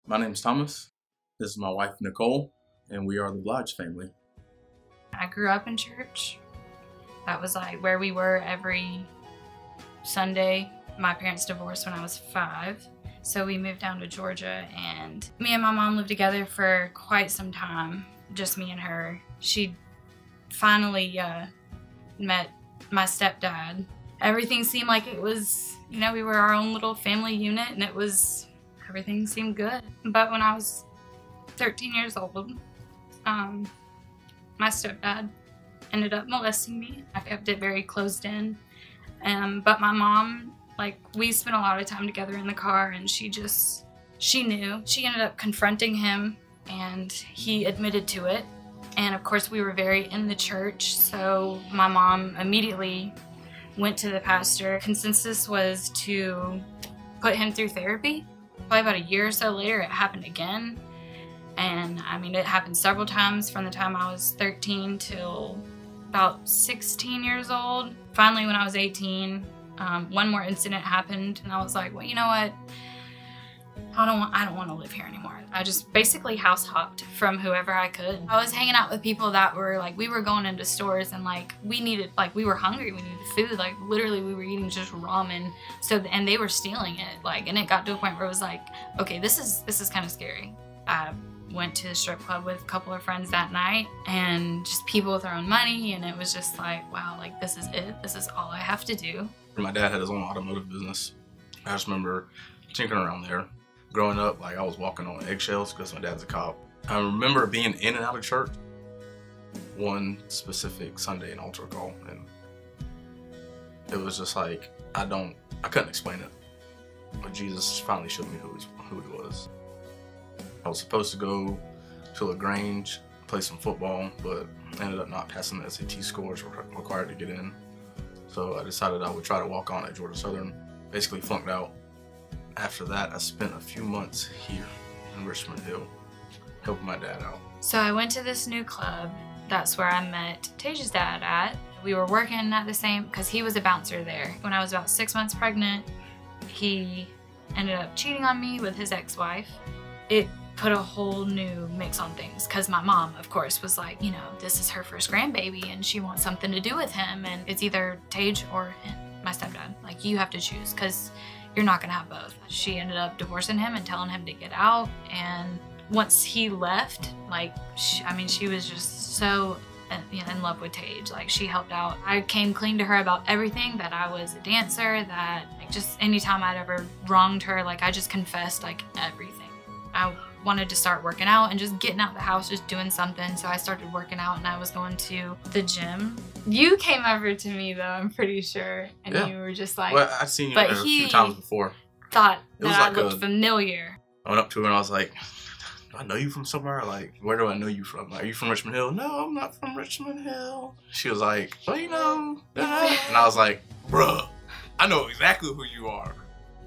My name's Thomas. This is my wife, Nicole, and we are the Blige family. I grew up in church. That was like where we were every Sunday. My parents divorced when I was 5, so we moved down to Georgia, and me and my mom lived together for quite some time, just me and her. She finally met my stepdad. Everything seemed like it was, we were our own little family unit, and everything seemed good. But when I was 13 years old, my stepdad ended up molesting me. I kept it very closed in. But my mom, we spent a lot of time together in the car, and she knew. She ended up confronting him, and he admitted to it. And of course we were very in the church, so my mom immediately went to the pastor. Consensus was to put him through therapy. Probably about a year or so later, it happened again. And it happened several times from the time I was 13 till about 16 years old. Finally, when I was 18, one more incident happened, and I was like, well, you know what? I don't want to live here anymore. I just basically house hopped from whoever I could. I was hanging out with people that were we were going into stores, and we were hungry, we needed food. Literally we were eating just ramen. And they were stealing it. And it got to a point where it was okay, this is kind of scary. I went to the strip club with a couple of friends that night, and just people with their own money, and it was just wow, this is it. This is all I have to do. My dad had his own automotive business. I just remember tinkering around there. Growing up, I was walking on eggshells because my dad's a cop. I remember being in and out of church one specific Sunday in altar call, and it was just I couldn't explain it. But Jesus finally showed me who he was. I was supposed to go to LaGrange, play some football, but ended up not passing the SAT scores required to get in. So I decided I would try to walk on at Georgia Southern. Basically flunked out. After that, I spent a few months here in Richmond Hill, helping my dad out. So I went to this new club. That's where I met Tage's dad at. We were working at the same, because he was a bouncer there. When I was about 6 months pregnant, he ended up cheating on me with his ex-wife. It put a whole new mix on things, because my mom, of course, was this is her first grandbaby, and she wants something to do with him, and it's either Tage or my stepdad. You have to choose, because you're not gonna have both. She ended up divorcing him and telling him to get out, and once he left, she was just so in love with Tage. She helped out. I came clean to her about everything, that I was a dancer, that just anytime I'd ever wronged her, I just confessed everything. I wanted to start working out and just getting out the house, just doing something. So I started working out, and I was going to the gym. You came over to me though, I'm pretty sure, and yeah. You were just well, I've seen you there a few times before. Thought that I looked familiar. I went up to her and I was like, do I know you from somewhere? Where do I know you from? Are you from Richmond Hill? No, I'm not from Richmond Hill. She was like, well, and I was like, bruh, I know exactly who you are.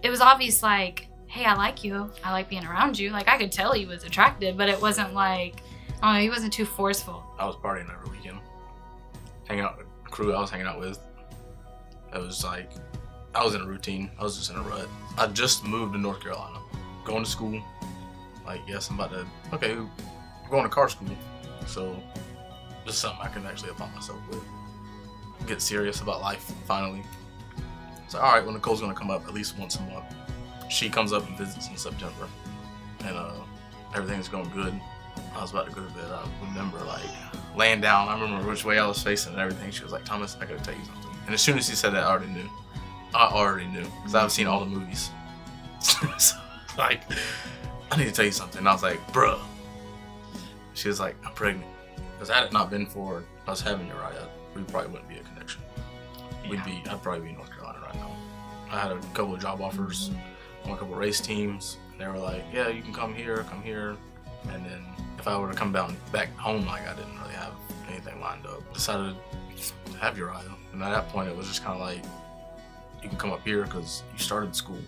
It was obvious, hey, I like you. I like being around you. I could tell he was attracted, but it wasn't I don't know, he wasn't too forceful. I was partying every weekend. Hanging out with the crew I was hanging out with. It was I was in a routine. I was just in a rut. I just moved to North Carolina. Going to school. Yes, I'm about to, okay, I'm going to car school. So, just something I can actually apply myself with. Get serious about life, finally. So, alright, well, Nicole's gonna come up at least once a month. She comes up and visits in September, and everything's going good. I was about to go to bed. I remember laying down. I remember which way I was facing and everything. She was like, Thomas, I gotta tell you something. And as soon as she said that, I already knew, because I've seen all the movies. So, I need to tell you something. And I was like, bruh. She was like, I'm pregnant. Because had it not been for us having Uriah, we probably wouldn't be a connection. Yeah. I'd probably be in North Carolina right now. I had a couple of job offers. On a couple race teams. They were like, yeah, you can come here. And then if I were to come back home, I didn't really have anything lined up. Decided to have Uriah. And at that point, it was just kind of you can come up here because you started school.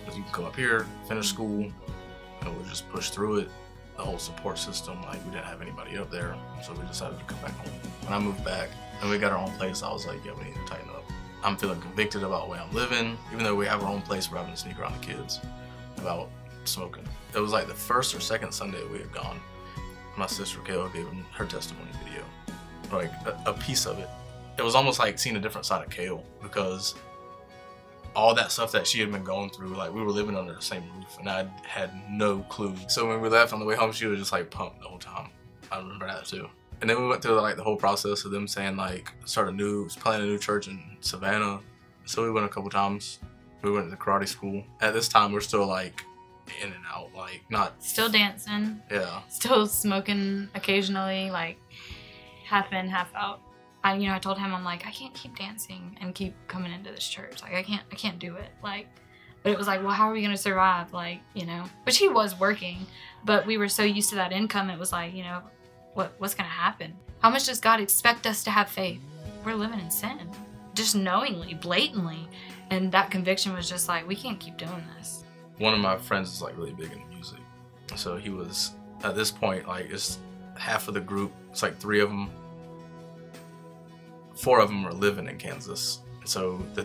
Because you can come up here, finish school, and we'll just push through it. The whole support system, we didn't have anybody up there. So we decided to come back home. When I moved back and we got our own place, I was like, yeah, we need to tighten up. I'm feeling convicted about the way I'm living. Even though we have our own place, we're having to sneak around the kids about smoking. It was like the first or second Sunday we had gone. My sister Kayla gave him her testimony video, like a piece of it. It was almost like seeing a different side of Kayla, because all that stuff that she had been going through, like we were living under the same roof and I had no clue. So when we left on the way home, she was just like pumped the whole time. I remember that too. And then we went through like the whole process of them saying like planning a new church in Savannah. So we went a couple times. We went to karate school. At this time, we're still like in and out, like not still dancing. Yeah. Still smoking occasionally, like half in, half out. I told him, I'm like, I can't keep dancing and keep coming into this church. Like I can't do it. Like, but it was like, well, how are we gonna survive? Like, which he was working, but we were so used to that income. It was like, what's gonna happen? How much does God expect us to have faith? We're living in sin, just knowingly, blatantly. And that conviction was just like, we can't keep doing this. One of my friends is like really big into music. So he was, at this point, like it's half of the group, it's like 4 of them are living in Kansas. So the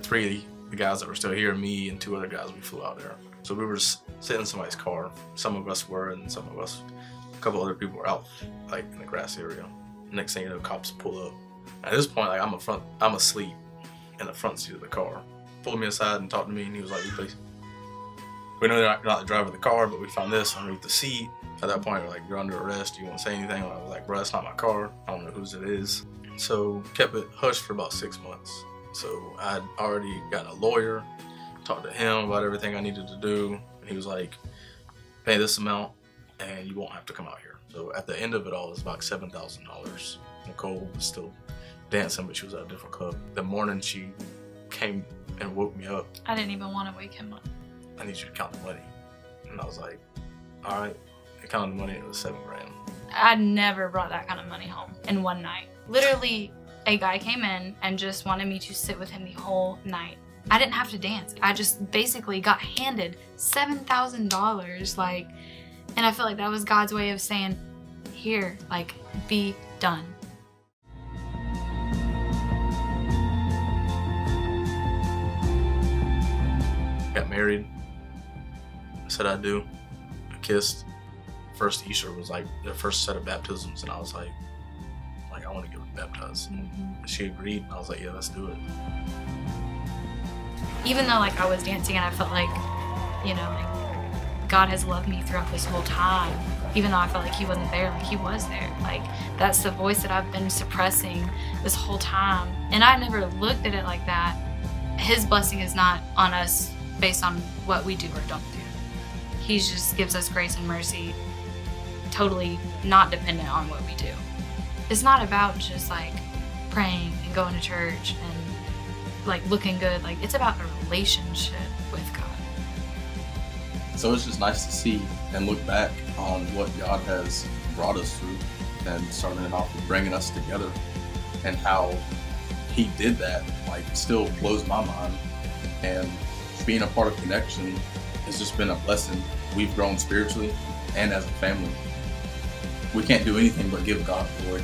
guys that were still here, me and 2 other guys, we flew out there. So we were just sitting in somebody's car. Some of us were, and a couple other people were out like in the grass area. Next thing you know, cops pull up. At this point, like I'm asleep in the front seat of the car. Pulled me aside and talked to me, and he was like, we know you're not the driver of the car, but we found this underneath the seat. At that point, we're like, you're under arrest. Do you want to say anything? I was like, bro, that's not my car. I don't know whose it is. So kept it hush for about 6 months. So I'd already gotten a lawyer, talked to him about everything I needed to do. And he was like, pay this amount and you won't have to come out here. So at the end of it all, it was about $7,000. Nicole was still dancing, but she was at a different club. The morning she came and woke me up. I didn't even want to wake him up. I need you to count the money. And I was like, all right. I counted the money, it was $7 grand. I never brought that kind of money home in one night. Literally, a guy came in and just wanted me to sit with him the whole night. I didn't have to dance. I just basically got handed $7,000, like, and I feel like that was God's way of saying, here, like, be done. Got married. I said I do. I kissed. First Easter was like the first set of baptisms, and I was like I want to get baptized. Mm-hmm. She agreed, and I was like, yeah, let's do it. Even though like I was dancing and I felt like, like God has loved me throughout this whole time, even though I felt like he wasn't there, like he was there. Like that's the voice that I've been suppressing this whole time. And I never looked at it like that. His blessing is not on us based on what we do or don't do. He just gives us grace and mercy, totally not dependent on what we do. It's not about just like praying and going to church and like looking good. Like it's about a relationship with God. So it's just nice to see and look back on what God has brought us through, and starting it off with bringing us together, and how he did that like still blows my mind. And being a part of Connection has just been a blessing. We've grown spiritually and as a family. We can't do anything but give God glory.